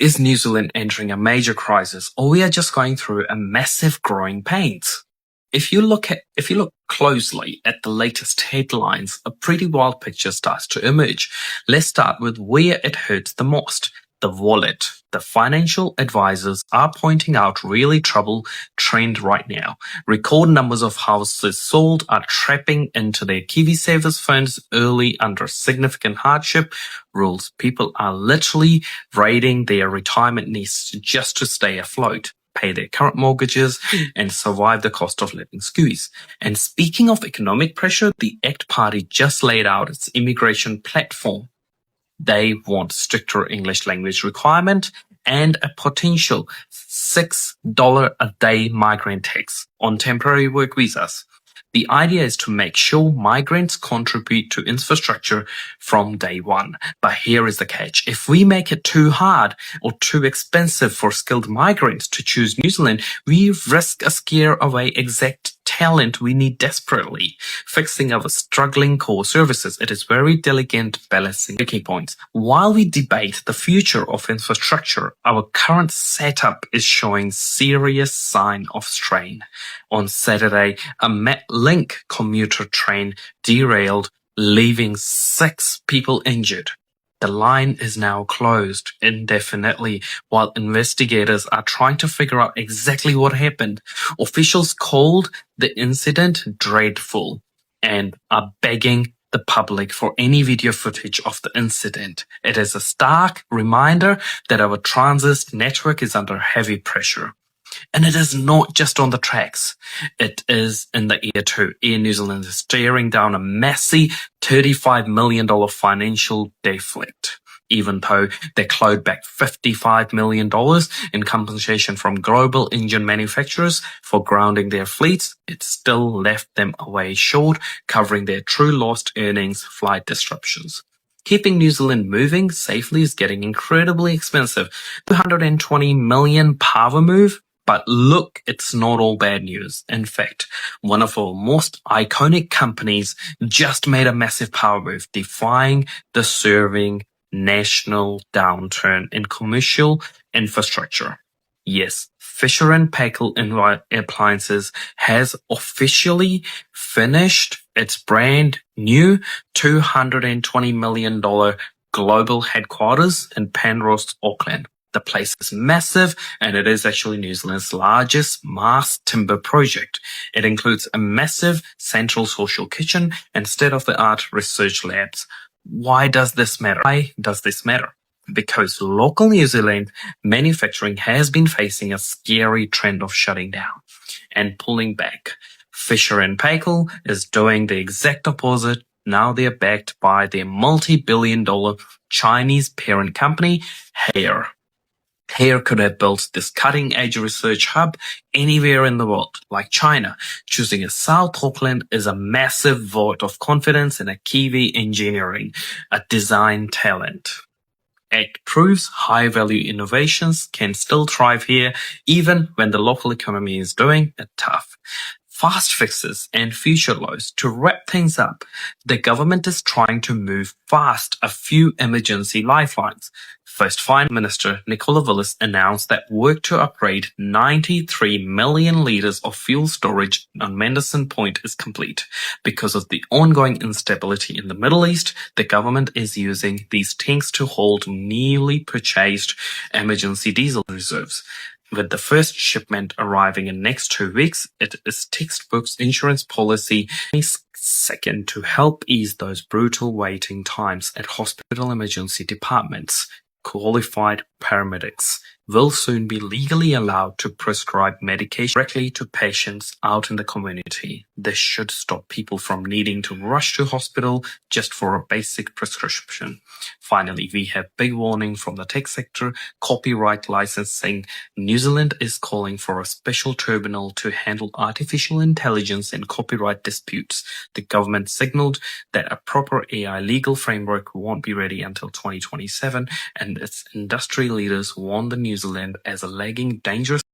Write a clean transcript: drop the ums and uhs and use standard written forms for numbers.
Is New Zealand entering a major crisis, or we are just going through a massive growing pains? If you look closely at the latest headlines, a pretty wild picture starts to emerge. Let's start with where it hurts the most. The wallet. The financial advisors are pointing out really trouble trend right now. Record numbers of houses sold are trapping into their Kiwi savers funds early under significant hardship rules. People are literally raiding their retirement nests just to stay afloat, pay their current mortgages, and survive the cost of living squeeze. And speaking of economic pressure, the ACT Party just laid out its immigration platform. They want stricter English language requirement and a potential $6 a day migrant tax on temporary work visas. The idea is to make sure migrants contribute to infrastructure from day one. But here is the catch. If we make it too hard or too expensive for skilled migrants to choose New Zealand, we risk a scare away exact talent we need desperately, fixing our struggling core services. It is very delicate balancing the key points. While we debate the future of infrastructure, our current setup is showing serious sign of strain. On Saturday, a Metlink commuter train derailed, leaving 6 people injured. The line is now closed indefinitely while investigators are trying to figure out exactly what happened. Officials called the incident dreadful and are begging the public for any video footage of the incident. It is a stark reminder that our transit network is under heavy pressure. And it is not just on the tracks. It is in the air too. Air New Zealand is staring down a massive $35 million financial deficit. Even though they clawed back $55 million in compensation from global engine manufacturers for grounding their fleets, it still left them away short, covering their true lost earnings, flight disruptions. Keeping New Zealand moving safely is getting incredibly expensive. $220 million power move? But look, it's not all bad news. In fact, one of our most iconic companies just made a massive power move, defying the serving national downturn in commercial infrastructure. Yes, Fisher & Paykel Appliances has officially finished its brand new $220 million global headquarters in Penrose, Auckland. The place is massive, and it is actually New Zealand's largest mass timber project. It includes a massive central social kitchen and state-of-the-art research labs. Why does this matter? Because local New Zealand manufacturing has been facing a scary trend of shutting down and pulling back. Fisher & Paykel is doing the exact opposite. Now they're backed by their multi-billion-dollar Chinese parent company, Haier. Haier could have built this cutting-edge research hub anywhere in the world, like China. Choosing a South Auckland is a massive vote of confidence in a Kiwi engineering, a design talent. It proves high-value innovations can still thrive here, even when the local economy is doing it tough. Fast fixes and future lows. To wrap things up, the government is trying to move fast a few emergency lifelines. First, Finance Minister Nicola Willis announced that work to upgrade 93 million litres of fuel storage on Mendelssohn Point is complete. Because of the ongoing instability in the Middle East, the government is using these tanks to hold newly purchased emergency diesel reserves. With the first shipment arriving in next 2 weeks, it is textbook's insurance policy second to help ease those brutal waiting times at hospital emergency departments. Qualified paramedics will soon be legally allowed to prescribe medication directly to patients out in the community. This should stop people from needing to rush to hospital just for a basic prescription. Finally, we have big warning from the tech sector, copyright licensing. New Zealand is calling for a special tribunal to handle artificial intelligence and copyright disputes. The government signaled that a proper AI legal framework won't be ready until 2027, and its industry leaders warn the New Zealand as a lagging dangerous